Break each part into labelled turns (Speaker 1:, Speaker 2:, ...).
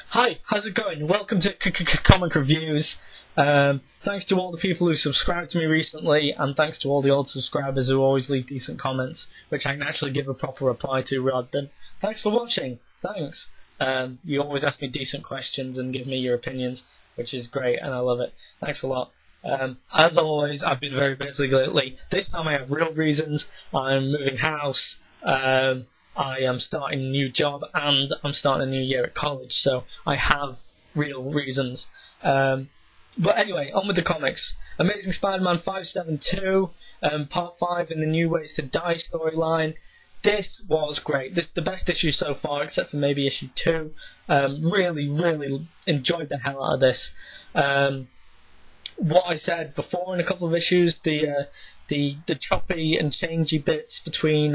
Speaker 1: Hi, how's it going? Welcome to Comic Reviews. Thanks to all the people who subscribed to me recently, and thanks to all the old subscribers who always leave decent comments, which I can actually give a proper reply to rather than, thanks for watching, thanks. You always ask me decent questions and give me your opinions, which is great, and I love it. Thanks a lot. As always, I've been very busy lately. This time I have real reasons. I'm moving house. I am starting a new job and I'm starting a new year at college, so I have real reasons. But anyway, on with the comics. Amazing Spider-Man 572, Part 5 in the New Ways to Die storyline. This was great. This is the best issue so far, except for maybe issue 2. Really enjoyed the hell out of this. What I said before in a couple of issues, the choppy and changey bits between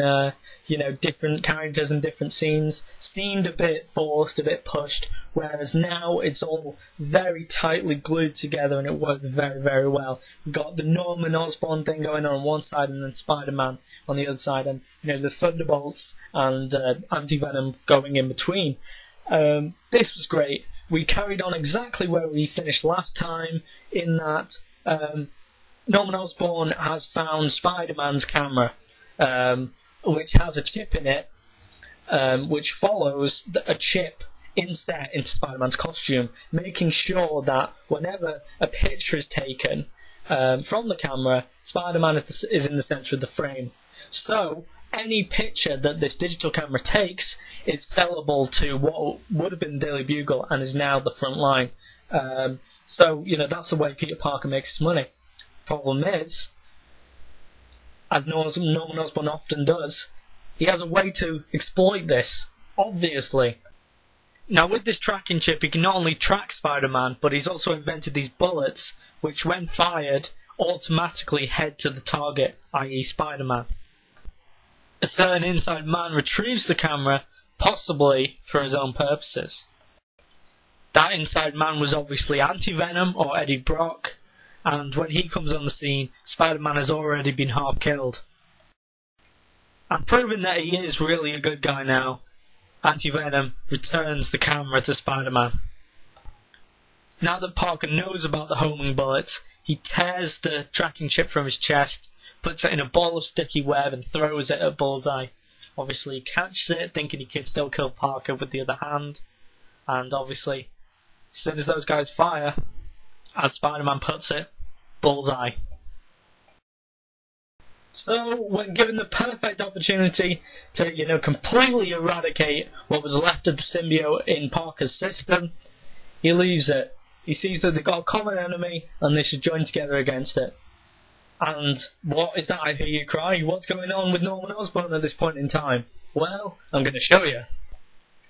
Speaker 1: different characters and different scenes seemed a bit forced, a bit pushed, whereas now it's all very tightly glued together and it works very well. We've got the Norman Osborn thing going on one side and then Spider-Man on the other side, and the Thunderbolts and Anti-Venom going in between. This was great. We carried on exactly where we finished last time, in that Norman Osborn has found Spider-Man's camera, which has a chip in it, which follows a chip inset into Spider-Man's costume, making sure that whenever a picture is taken from the camera, Spider-Man is in the centre of the frame. So any picture that this digital camera takes is sellable to what would have been the Daily Bugle and is now the front line. So that's the way Peter Parker makes his money. Problem is, as Norman Osborn often does, he has a way to exploit this, obviously. Now with this tracking chip, he can not only track Spider-Man, but he's also invented these bullets, which when fired, automatically head to the target, i.e. Spider-Man. A certain inside man retrieves the camera, possibly for his own purposes. That inside man was obviously Anti-Venom, or Eddie Brock, and when he comes on the scene, Spider-Man has already been half killed. And proving that he is really a good guy now, Anti-Venom returns the camera to Spider-Man. Now that Parker knows about the homing bullets, he tears the tracking chip from his chest, puts it in a ball of sticky web and throws it at Bullseye. Obviously he catches it, thinking he could still kill Parker with the other hand, and obviously, as soon as those guys fire, as Spider-Man puts it, Bullseye. So, when given the perfect opportunity to, completely eradicate what was left of the symbiote in Parker's system, he leaves it. He sees that they've got a common enemy, and they should join together against it. And what is that I hear you cry? What's going on with Norman Osborn at this point in time? Well, I'm going to show you.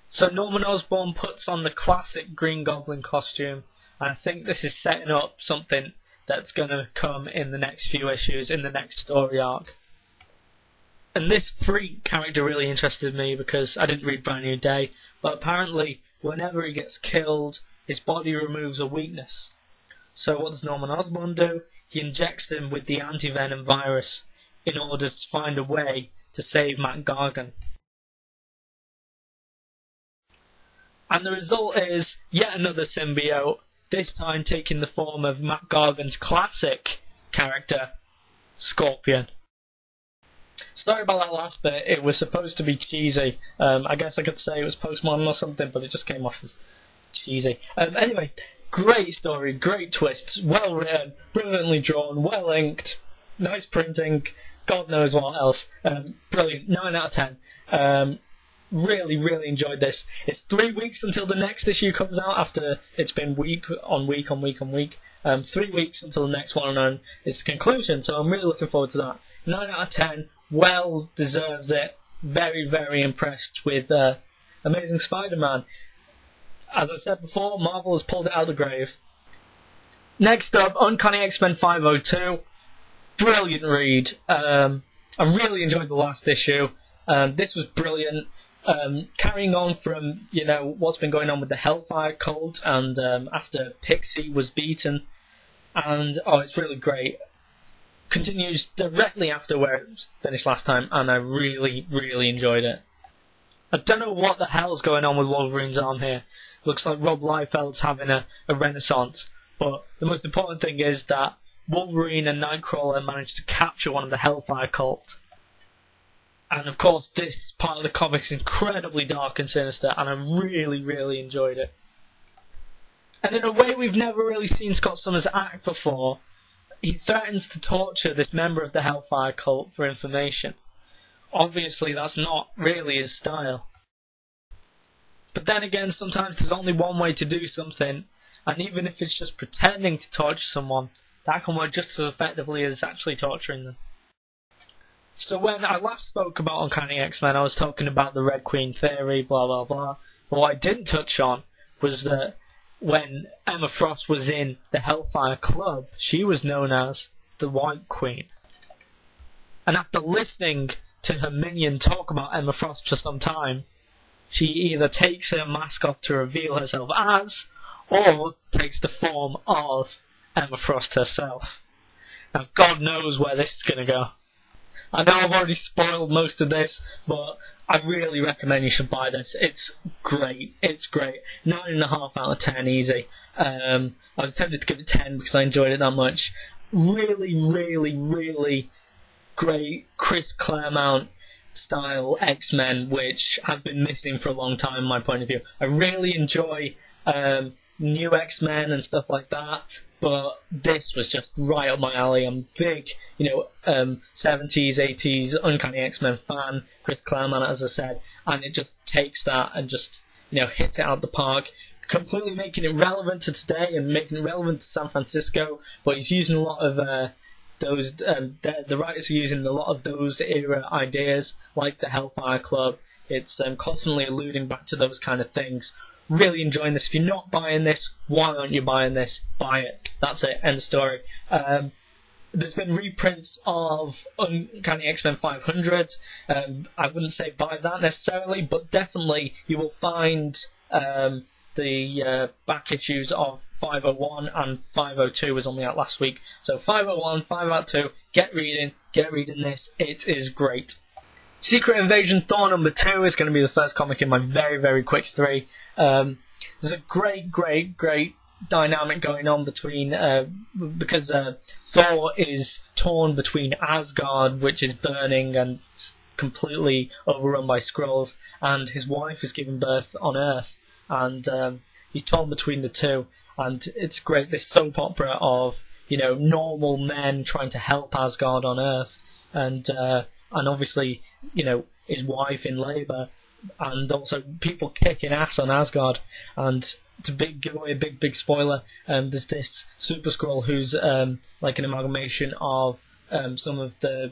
Speaker 1: So Norman Osborn puts on the classic Green Goblin costume, and I think this is setting up something that's going to come in the next few issues, in the next story arc. And this Freak character really interested me because I didn't read Brand New Day, but apparently whenever he gets killed, his body removes a weakness. So what does Norman Osborn do? He injects him with the Anti-Venom virus in order to find a way to save Matt Gargan. And the result is yet another symbiote, this time taking the form of Matt Gargan's classic character, Scorpion. Sorry about that last bit, it was supposed to be cheesy. I guess I could say it was postmodern or something, but it just came off as cheesy. Anyway, great story, great twists, well written, brilliantly drawn, well inked, nice printing, God knows what else. Brilliant, 9 out of 10. Really enjoyed this. It's 3 weeks until the next issue comes out after it's been week on week. 3 weeks until the next one, and it's the conclusion, so I'm really looking forward to that. 9 out of 10, well deserves it. Very impressed with Amazing Spider-Man. As I said before, Marvel has pulled it out of the grave. Next up, Uncanny X-Men 502. Brilliant read. I really enjoyed the last issue. This was brilliant. Carrying on from, what's been going on with the Hellfire cult and after Pixie was beaten. And, it's really great. Continues directly after where it finished last time, and I really enjoyed it. I don't know what the hell's going on with Wolverine's arm here. looks like Rob Liefeld's having a renaissance. But the most important thing is that Wolverine and Nightcrawler managed to capture one of the Hellfire Cult. And of course, this part of the comic is incredibly dark and sinister, and I really, really enjoyed it. And in a way we've never really seen Scott Summers act before, he threatens to torture this member of the Hellfire Cult for information. Obviously, that's not really his style. But then again, sometimes there's only one way to do something, and even if it's just pretending to torture someone, that can work just as effectively as actually torturing them. So when I last spoke about Uncanny X-Men, I was talking about the Red Queen theory, blah blah blah. But what I didn't touch on was that when Emma Frost was in the Hellfire Club, she was known as the White Queen. And after listening to her minion talk about Emma Frost for some time, she either takes her mask off to reveal herself as, or takes the form of Emma Frost herself. Now, God knows where this is going to go. I know I've already spoiled most of this, but I really recommend you should buy this. It's great. It's great. 9.5 out of 10, easy. I was tempted to give it 10 because I enjoyed it that much. Really, really, really great Chris Claremont style X-Men, which has been missing for a long time in my point of view. I really enjoy new X-Men and stuff like that, but this was just right up my alley. I'm a big, 70s, 80s Uncanny X-Men fan, Chris Claremont, as I said, and it just takes that and just, hits it out the park, completely making it relevant to today and making it relevant to San Francisco, but he's using a lot of the writers are using a lot of those era ideas, like the Hellfire Club. It's constantly alluding back to those kind of things. Really enjoying this. If you're not buying this, why aren't you buying this? Buy it. That's it. End story. There's been reprints of Uncanny X-Men 500. I wouldn't say buy that necessarily, but definitely you will find the back issues of 501 and 502 was only out last week. So 501, 502, get reading this. It is great. Secret Invasion Thor number 2 is going to be the first comic in my very, very quick 3. There's a great dynamic going on between because Thor is torn between Asgard, which is burning and completely overrun by Skrulls, and his wife is giving birth on Earth, and he's torn between the two. And it's great, this soap opera of normal men trying to help Asgard on Earth, and obviously his wife in labour, and also people kicking ass on Asgard. And to give away a big spoiler, there's this Super Skrull who's like an amalgamation of some of the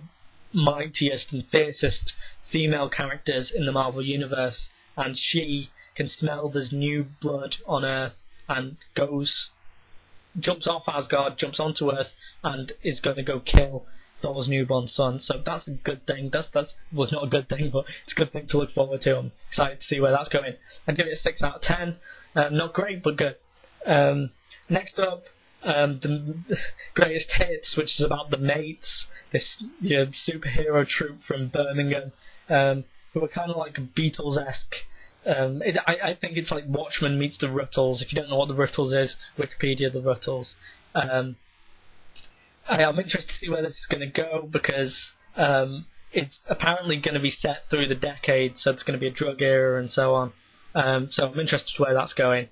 Speaker 1: mightiest and fiercest female characters in the Marvel Universe, and she can smell there's new blood on Earth and jumps off Asgard, jumps onto Earth, and is going to go kill Thor's newborn son. So that's a good thing. That was not a good thing, but it's a good thing to look forward to. I'm excited to see where that's going. I'd give it a 6 out of 10. Not great, but good. Next up, the Greatest Hits, which is about the Mates, this superhero troupe from Birmingham, who are kind of like Beatles-esque. I think it's like Watchmen meets the Rutles. If you don't know what the Rutles is, Wikipedia the Rutles. I'm interested to see where this is going to go, because it's apparently going to be set through the decade, so it's going to be a drug era and so on. So I'm interested to where that's going.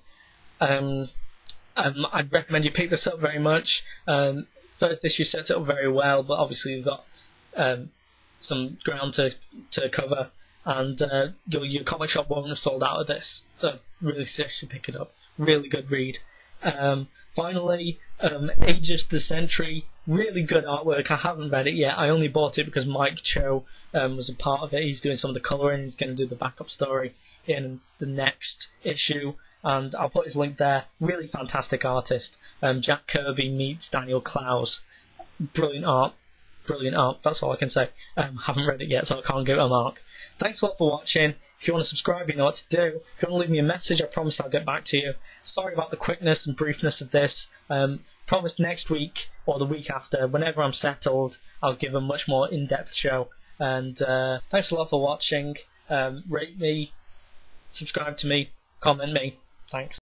Speaker 1: I'd recommend you pick this up very much. First issue sets it up very well, but obviously you've got some ground to cover, and your comic shop won't have sold out of this, so really seriously pick it up. Really good read. Finally, Aegis the Sentry, really good artwork. I haven't read it yet. I only bought it because Mike Cho was a part of it. He's doing some of the colouring. He's going to do the backup story in the next issue, and I'll put his link there. Really fantastic artist. Jack Kirby meets Daniel Clowes. Brilliant art. That's all I can say. Haven't read it yet, so I can't give it a mark. Thanks a lot for watching. If you want to subscribe, you know what to do. If you want to leave me a message, I promise I'll get back to you. Sorry about the quickness and briefness of this. Promise next week or the week after, whenever I'm settled, I'll give a much more in-depth show. And thanks a lot for watching. Rate me, subscribe to me, comment me, Thanks.